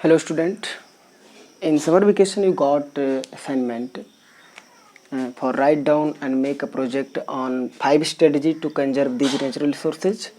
Hello student, in summer vacation you got assignment for write down and make a project on 5 strategy to conserve these natural resources,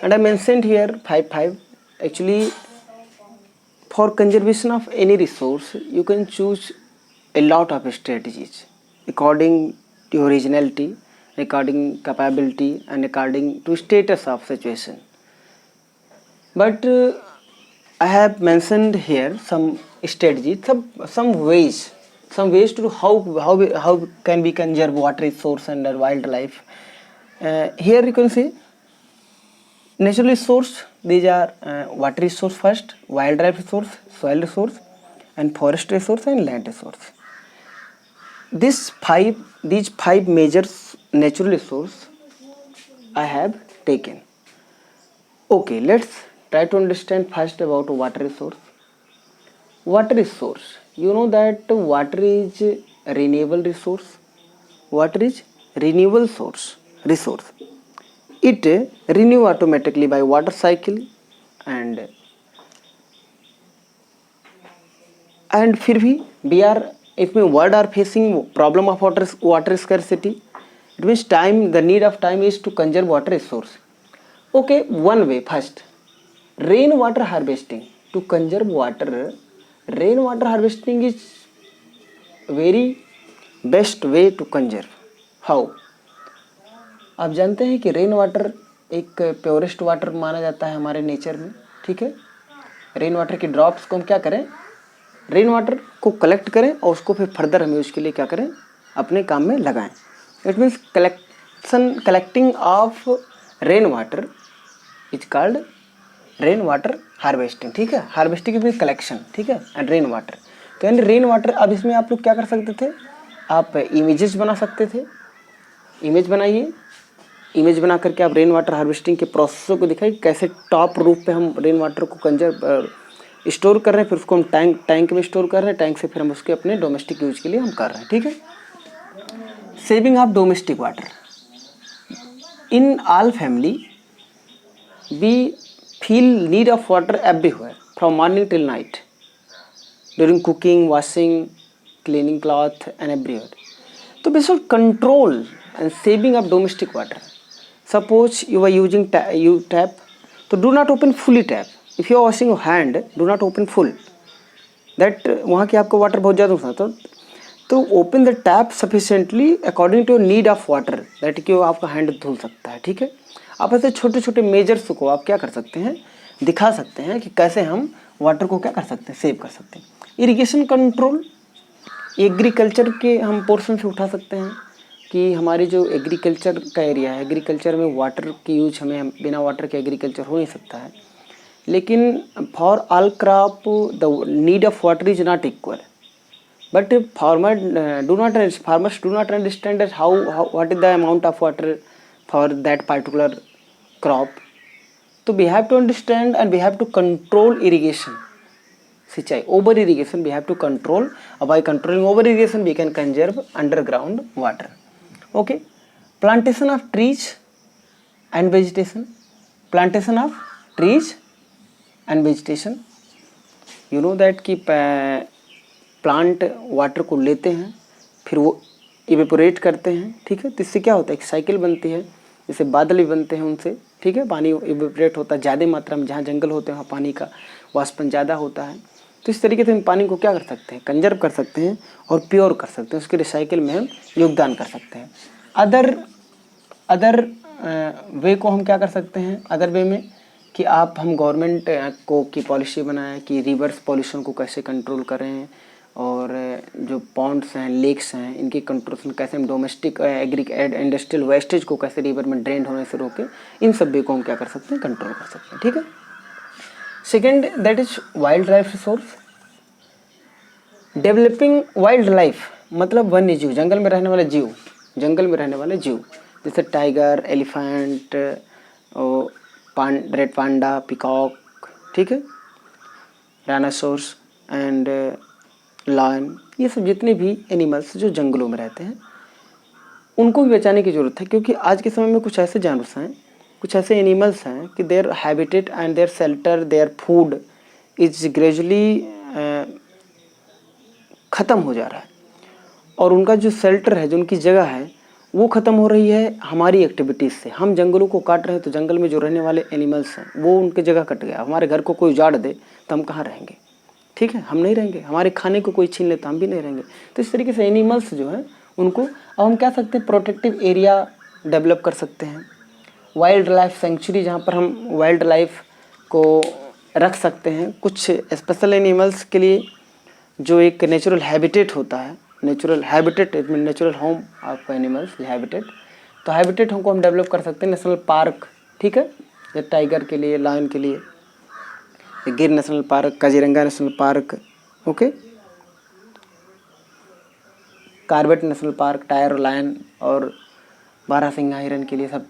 and I mentioned here 5. Actually, for conservation of any resource you can choose a lot of strategies according to originality, according capability and according to status of situation. But I have mentioned here some strategies, some ways, to how can we conserve water resource and wildlife. Here you can see natural resource. These are water resource first, wildlife resource, soil resource, and forest resource and land resource. These five major natural resource I have taken. Okay, let's try to understand first about water resource. Water resource, you know that water is a renewable resource. Water is renewable resource. It renew automatically by water cycle, and फिर भी we are, if we world are facing problem of water scarcity, it means the need of time is to conserve water resource. Okay, one way first, rainwater harvesting. To conserve water, rainwater harvesting is very best way to conserve. How? आप जानते हैं कि rain water एक purest water माना जाता है हमारे nature में. ठीक है, रेन वाटर की ड्रॉप्स को हम क्या करें, रेन वाटर को कलेक्ट करें और उसको फिर फर्दर हम यूज के लिए क्या करें, अपने काम में लगाएं. It means collecting of rain water is called rain water harvesting. ठीक है, हार्वेस्टिंग मीन्स कलेक्शन. ठीक है, एंड रेन वाटर. तो यानी रेन वाटर, अब इसमें आप लोग क्या कर सकते थे, आप इमेजेस बना सकते थे. इमेज बनाइए, इमेज बना करके आप रेन वाटर हार्वेस्टिंग के प्रोसेसों को दिखाइए, कैसे टॉप रूप पे हम रेन वाटर को स्टोर कर रहे हैं, फिर उसको हम टैंक में स्टोर कर रहे हैं, टैंक से फिर हम उसके अपने डोमेस्टिक यूज के लिए हम कर रहे हैं. ठीक है, saving of domestic water. In all family we feel need of water everywhere from morning till night, during cooking, washing, cleaning cloth and everywhere. So we should control and saving of domestic water. Suppose you are using tap, so do not open fully tap. If you are washing your hand, do not open full, that वहाँ की आपको water बहुत ज़्यादा होता है, तो open the tap sufficiently according to need of water, that कि वो आपका हैंड धुल सकता है. ठीक है, आप ऐसे छोटे छोटे मेजर्स को आप क्या कर सकते हैं, दिखा सकते हैं कि कैसे हम वाटर को क्या कर सकते हैं, सेव कर सकते हैं. इरिगेशन कंट्रोल, एग्रीकल्चर के हम पोर्शन से उठा सकते हैं कि हमारी जो एग्रीकल्चर का एरिया है, एग्रीकल्चर में वाटर की यूज, हमें बिना वाटर के एग्रीकल्चर हो नहीं सकता है. लेकिन for all crop the need of water is not equal, but farmers do not understand that how what is the amount of water for that particular crop. So we have to understand and we have to control irrigation, सिंचाई, over irrigation we have to control. By controlling over irrigation we can conserve underground water. Okay, plantation of trees and vegetation. Plantation of trees and vegetation, you know that कि plant water को लेते हैं, फिर वो evaporate करते हैं. ठीक है, तो इससे क्या होता है, एक साइकिल बनती है, जैसे बादल भी बनते हैं उनसे. ठीक है, पानी इवेपोरेट होता है ज़्यादा मात्रा में, जहाँ जंगल होते हैं वहाँ पानी का वाष्पन ज़्यादा होता है. तो इस तरीके से हम पानी को क्या कर सकते हैं, कंजर्व कर सकते हैं और प्योर कर सकते हैं, उसके रिसाइकिल में हम योगदान कर सकते हैं. अदर वे को हम क्या कर सकते हैं, अदर वे में कि हम गवर्नमेंट को की पॉलिसी बनाएं कि रिवर्स पॉल्यूशन को कैसे कंट्रोल करें, और जो पॉन्ड्स हैं, लेक्स हैं, इनकी कंट्रोल कैसे हम डोमेस्टिक इंडस्ट्रियल वेस्टेज को कैसे रिवर में ड्रेन होने से रोके, इन सब को हम क्या कर सकते हैं, कंट्रोल कर सकते हैं. ठीक है, second that is wild life resource. Developing wild life मतलब वन्य जीव, जंगल में रहने वाले जीव, जैसे tiger, elephant, red panda, peacock. ठीक है, डायनासोर्स एंड लायन, ये सब जितने भी एनिमल्स जो जंगलों में रहते हैं उनको भी बचाने की ज़रूरत है, क्योंकि आज के समय में कुछ ऐसे जानवर हैं, कुछ ऐसे एनिमल्स हैं कि their habitat and their shelter, their food is gradually ख़त्म हो जा रहा है, और उनका जो शेल्टर है, जो उनकी जगह है, वो ख़त्म हो रही है हमारी एक्टिविटीज़ से। हम जंगलों को काट रहे हैं तो जंगल में जो रहने वाले एनिमल्स हैं वो उनकी जगह कट गया। हमारे घर को कोई उजाड़ दे तो हम कहाँ रहेंगे? ठीक है, हम नहीं रहेंगे। हमारे खाने को कोई छीन ले तो हम भी नहीं रहेंगे। तो इस तरीके से एनिमल्स जो हैं उनको अब हम कह सकते हैं प्रोटेक्टिव एरिया डेवलप कर सकते हैं, वाइल्ड लाइफ सेंचुरी, जहाँ पर हम वाइल्ड लाइफ को रख सकते हैं कुछ स्पेशल एनिमल्स के लिए, जो एक नेचुरल हैबिटेट होता है। Natural habitat it mean natural home of animals, habitat. तो हैबिटेट हमको हम डेवलप कर सकते हैं। नेशनल पार्क, ठीक है, ये टाइगर के लिए, लायन के लिए, Gir national park, Kaziranga national park, okay, Corbett national park, tiger lion और बारहसिंगा हिरन के लिए सब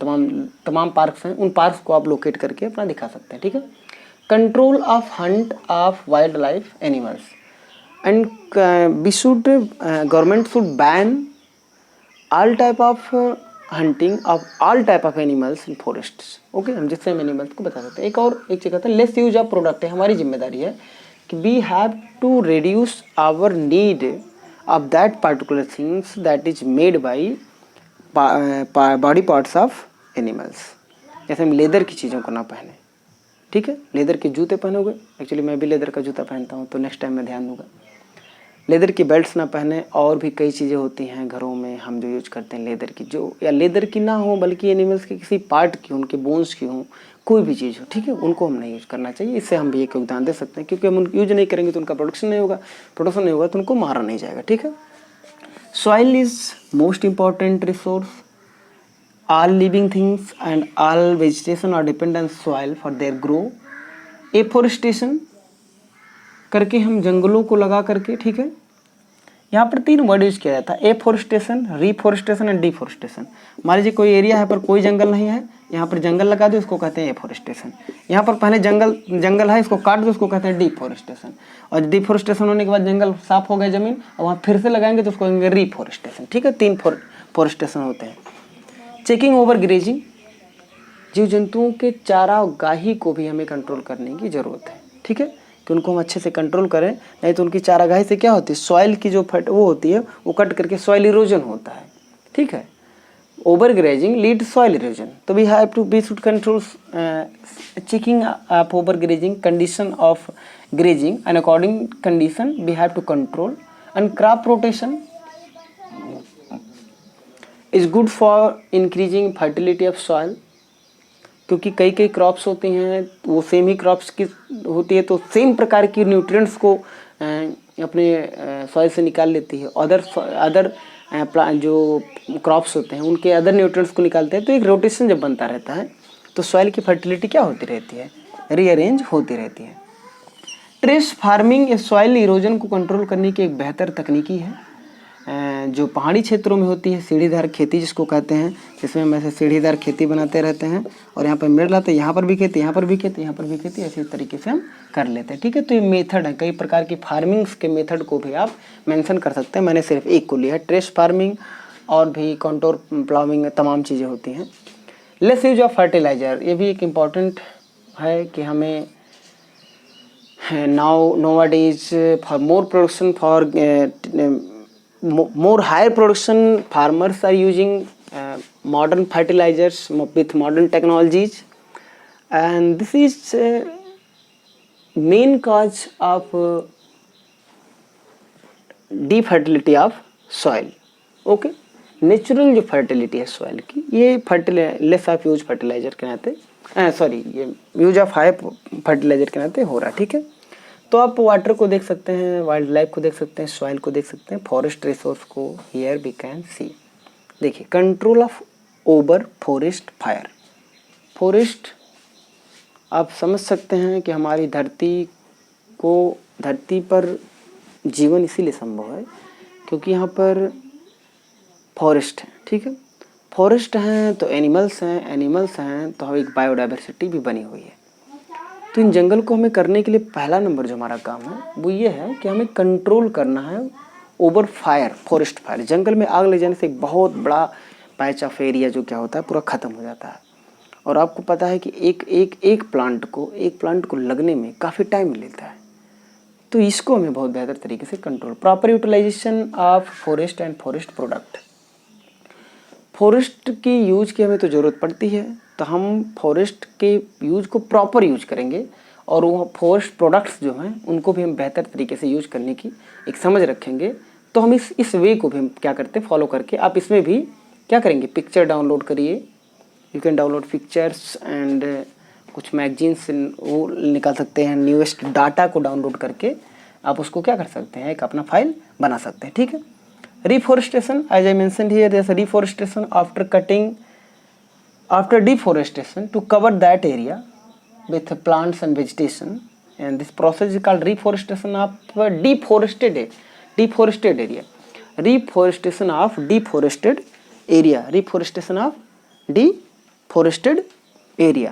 तमाम पार्क्स हैं। उन पार्क्स को आप लोकेट करके अपना दिखा सकते हैं, ठीक है। Control of hunt of wild life animals and we should government should ban all type of hunting of all type of animals in forests, okay. हम जिससे हम एनिमल्स को बता सकते हैं। एक चीज़ कहता है लेस यूज ऑफ प्रोडक्ट है, हमारी जिम्मेदारी है कि we have to reduce our need of that particular things that is made by body parts of animals. जैसे हम लेदर की चीज़ों को ना पहने, ठीक है, लेदर के जूते पहनोगे, एक्चुअली मैं भी लेदर का जूता पहनता हूँ तो नेक्स्ट टाइम मैं ध्यान दूंगा। लेदर की बेल्ट्स ना पहने, और भी कई चीज़ें होती हैं घरों में हम जो यूज करते हैं लेदर की, जो या लेदर की ना हो बल्कि एनिमल्स के किसी पार्ट की, उनके बोन्स की हो, कोई भी चीज़ हो, ठीक है, उनको हम नहीं यूज़ करना चाहिए। इससे हम भी एक योगदान दे सकते हैं, क्योंकि हम उनको यूज नहीं करेंगे तो उनका प्रोडक्शन नहीं होगा तो उनको मारा नहीं जाएगा, ठीक है। Soil is most important resource. All living things and all vegetation are dependent on soil for their grow. Afforestation करके हम जंगलों को लगा करके, ठीक है, यहाँ पर 3 वर्ड यूज किया जाता है, एफोरेस्टेशन, रिफोरेस्टेशन एंड डिफोरेस्टेशन। मान लीजिए कोई एरिया है पर कोई जंगल नहीं है, यहाँ पर जंगल लगा दो, इसको कहते हैं एफोरेस्टेशन। यहाँ पर पहले जंगल है, इसको काट दो, इसको कहते हैं डिफोरेस्टेशन। और डिफोरेस्टेशन होने के बाद जंगल साफ हो गया ज़मीन, और वहाँ फिर से लगाएंगे तो उसको कहेंगे रिफोरेस्टेशन, ठीक है। 3 फॉरेस्टेशन होते हैं। चेकिंग ओवर ग्रेजिंग, जीव जंतुओं के चारागाही को भी हमें कंट्रोल करने की ज़रूरत है, ठीक है, कि उनको हम अच्छे से कंट्रोल करें, नहीं तो उनकी चारागाही से क्या होती है, सॉइल की जो वो होती है वो कट करके सॉइल इरोजन होता है, ठीक है। Overgrazing lead soil erosion, तो we should control checking of overgrazing, condition of grazing and according condition we have to control. And crop rotation is good for increasing fertility of soil, क्योंकि कई crops होती हैं वो same ही crops की होती है, तो सेम प्रकार की न्यूट्रिएंट्स को अपने सॉइल से निकाल लेती है। अदर जो क्रॉप्स होते हैं उनके अदर न्यूट्रिएंट्स को निकालते हैं, तो एक रोटेशन जब बनता रहता है तो सॉइल की फर्टिलिटी क्या होती रहती है, रीअरेंज होती रहती है। ट्रेस फार्मिंग सॉइल इरोजन को कंट्रोल करने की एक बेहतर तकनीकी है, जो पहाड़ी क्षेत्रों में होती है, सीढ़ीदार खेती जिसको कहते हैं, जिसमें हम ऐसे सीढ़ीदार खेती बनाते रहते हैं और यहाँ पर मेड़ लाते हैं, यहाँ पर भी खेती, यहाँ पर भी खेती, यहाँ पर भी खेती, ऐसे तरीके से हम कर लेते हैं, ठीक है। तो ये मेथड है, कई प्रकार की फार्मिंग्स के मेथड को भी आप मेंशन कर सकते हैं। मैंने सिर्फ एक को लिया है, ट्रेस फार्मिंग, और भी कंटोर प्लाउइंग, तमाम चीज़ें होती हैं। लेस यूज ऑफ फर्टिलाइजर, ये भी एक इम्पॉर्टेंट है कि हमें nowadays for more production, for more higher production, farmers are using modern fertilizers with modern technologies, and this is main cause of defertility of soil, okay। Natural जो fertility है soil की, ये लेस ऑफ यूज फर्टिलाइजर के नाते ये use of high fertiliser के नाते हो रहा है, ठीक है। तो आप वाटर को देख सकते हैं, वाइल्ड लाइफ को देख सकते हैं, सॉइल को देख सकते हैं, फॉरेस्ट रिसोर्स को हियर वी कैन सी। देखिए, control of over forest fire. Forest आप समझ सकते हैं कि हमारी धरती पर जीवन इसीलिए संभव है क्योंकि यहाँ पर फॉरेस्ट है, ठीक है। फॉरेस्ट हैं तो एनिमल्स हैं तो एक बायोडाइवर्सिटी भी बनी हुई है। तो इन जंगल को हमें करने के लिए पहला नंबर जो हमारा काम है वो ये है कि हमें कंट्रोल करना है ओवर फायर, फॉरेस्ट फायर। जंगल में आग लग जाने से एक बहुत बड़ा पैच ऑफ एरिया जो क्या होता है पूरा ख़त्म हो जाता है। और आपको पता है कि एक प्लांट को लगने में काफ़ी टाइम लेता है। तो इसको हमें बहुत बेहतर तरीके से control, proper utilisation of forest and forest product. Forest की यूज की हमें तो ज़रूरत पड़ती है, तो हम फॉरेस्ट के यूज को प्रॉपर यूज करेंगे और वो फॉरेस्ट प्रोडक्ट्स जो हैं उनको भी हम बेहतर तरीके से यूज करने की एक समझ रखेंगे। तो हम इस वे को भी हम क्या करते हैं फॉलो करके, आप इसमें भी क्या करेंगे, पिक्चर डाउनलोड करिए, you can download pictures and कुछ मैगजीन्स वो निकाल सकते हैं, न्यूएस्ट डाटा को डाउनलोड करके आप उसको क्या कर सकते हैं, एक अपना फाइल बना सकते हैं, ठीक है। Reforestation, as I mentioned here, there is reforestation after deforestation to cover that area with plants and vegetation, and this process is called reforestation of deforested area, reforestation of deforested area।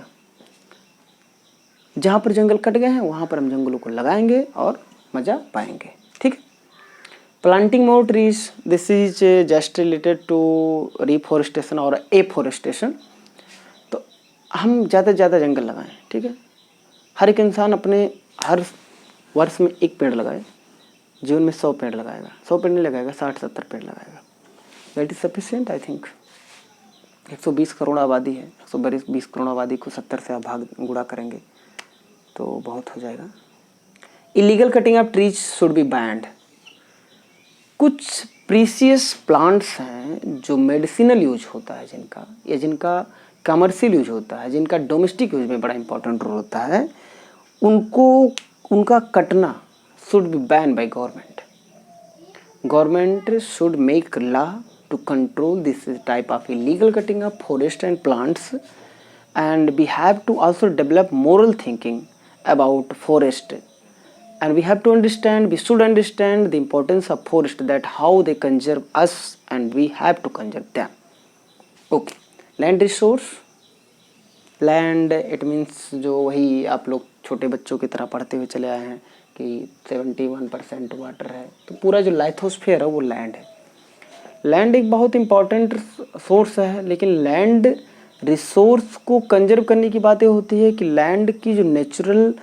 जहाँ पर जंगल cut गए हैं वहाँ पर हम जंगलों को लगाएंगे और मज़ा पाएंगे, ठीक है। Planting more trees, this is just related to reforestation और एफॉरेस्टेशन। तो हम ज़्यादा से ज़्यादा जंगल लगाएं, ठीक है। हर एक इंसान अपने हर वर्ष में एक पेड़ लगाए, जीवन में 100 पेड़ लगाएगा, 100 पेड़ नहीं लगाएगा, 60-70 पेड़ लगाएगा, that is sufficient I think. 120 crore आबादी है, 120 करोड़ आबादी को 70 से आप भाग गुणा करेंगे तो बहुत हो जाएगा। Illegal cutting of trees should be band. कुछ प्रीसियस प्लांट्स हैं जो मेडिसिनल यूज होता है जिनका, या जिनका कमर्शियल यूज होता है, जिनका डोमेस्टिक यूज में बड़ा इंपॉर्टेंट रोल होता है, उनका कटना should be ban by government. Government should make law to control this type of illegal cutting of forest and plants, and we have to also develop moral thinking about forest, and we should understand the importance of forest, that how they conserve us and we have to conserve them. Okay, land resource, land it means जो वही आप लोग छोटे बच्चों की तरह पढ़ते हुए चले आए हैं कि 71% वाटर है, तो पूरा जो लाइथोस्फीयर है वो लैंड है। लैंड एक बहुत इंपॉर्टेंट सोर्स है, लेकिन लैंड रिसोर्स को कंजर्व करने की बातें होती है कि लैंड की जो नेचुरल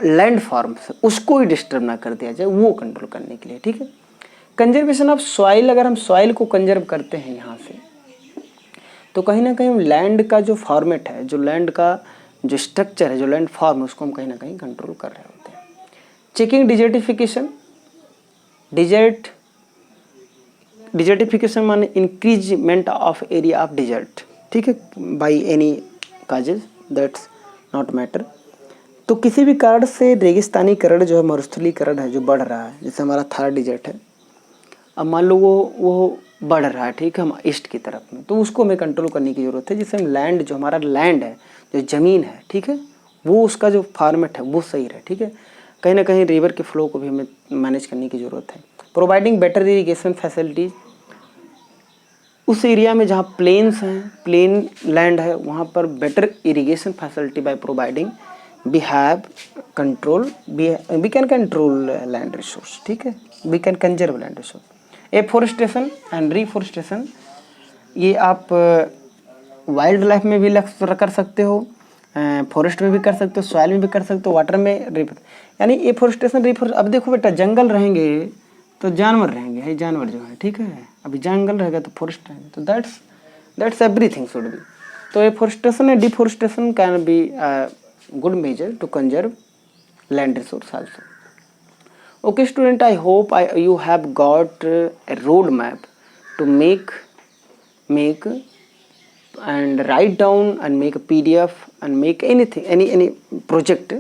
लैंड फॉर्म्स है उसको ही डिस्टर्ब ना कर दिया जाए, वो कंट्रोल करने के लिए, ठीक है। कंजर्वेशन ऑफ सॉइल, अगर हम सॉइल को कंजर्व करते हैं यहाँ से, तो कहीं ना कहीं लैंड का जो फॉर्मेट है, जो लैंड का जो स्ट्रक्चर है, जो लैंड फॉर्म है, उसको हम कहीं ना कहीं कंट्रोल कर रहे होते हैं। चेकिंग डिजर्टिफिकेशन, डिजर्टिफिकेशन माने increment of area of dessert, ठीक है, by any causes, that's not matter. तो किसी भी कारण से रेगिस्तानीकरण जो है, मरुस्थलीकरण है जो बढ़ रहा है, जैसे हमारा थार डिजर्ट है, अब मान लो वो बढ़ रहा है, ठीक है, हम ईस्ट की तरफ में, तो उसको हमें कंट्रोल करने की ज़रूरत है, जिससे हम लैंड, जो हमारा लैंड है, जो ज़मीन है, ठीक है, वो उसका जो फॉर्मेट है वो सही रहे, ठीक है। कहीं ना कहीं रिवर के फ्लो को भी हमें मैनेज करने की ज़रूरत है। प्रोवाइडिंग बेटर इरीगेशन फैसिलिटीज, उस एरिया में जहाँ प्लेन्स हैं, प्लेन लैंड है, वहाँ पर better irrigation facility by providing we have control, we can control land resource, ठीक है, we can conserve land resource. Afforestation and reforestation, ये आप वाइल्ड लाइफ में भी कर सकते हो, फॉरेस्ट में भी कर सकते हो, सॉइल में भी कर सकते हो, वाटर में, यानी एफॉरेस्टेशन रिफॉरेस्ट। अब देखो बेटा, जंगल रहेंगे तो जानवर रहेंगे, है जानवर जो है, ठीक है, अभी जंगल रहेगा तो फॉरेस्ट रहेंगे, तो दैट्स एवरीथिंग शुड बी। तो afforestation and deforestation can be good measure to conserve land resource also. Okay student, I hope you have got a road map to make and write down and make a PDF and make anything, any project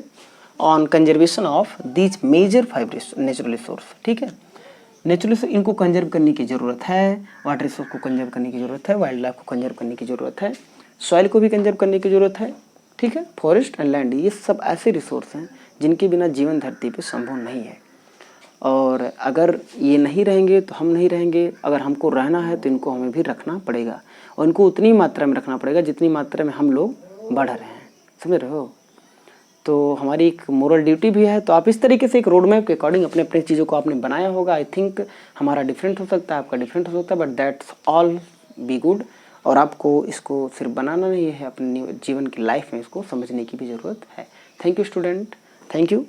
on conservation of these major 5 natural resource, ठीक है। Natural resource इनको conserve करने की ज़रूरत है, water resource को conserve करने की ज़रूरत है, वाइल्ड लाइफ को कंजर्व करने की ज़रूरत है, सॉइल को भी कंजर्व करने की ज़रूरत है, ठीक है। फॉरेस्ट एंड लैंड, ये सब ऐसे रिसोर्स हैं जिनके बिना जीवन धरती पे संभव नहीं है, और अगर ये नहीं रहेंगे तो हम नहीं रहेंगे। अगर हमको रहना है तो इनको हमें भी रखना पड़ेगा, और इनको उतनी मात्रा में रखना पड़ेगा जितनी मात्रा में हम लोग बढ़ रहे हैं, समझ रहे हो। तो हमारी एक मोरल ड्यूटी भी है। तो आप इस तरीके से एक रोड मैप के अकॉर्डिंग अपने अपने चीज़ों को आपने बनाया होगा। आई थिंक हमारा डिफरेंट हो सकता है, आपका डिफरेंट हो सकता है, but that's all be good. और आपको इसको सिर्फ बनाना नहीं है, अपने जीवन की लाइफ में इसको समझने की भी ज़रूरत है। Thank you student, thank you.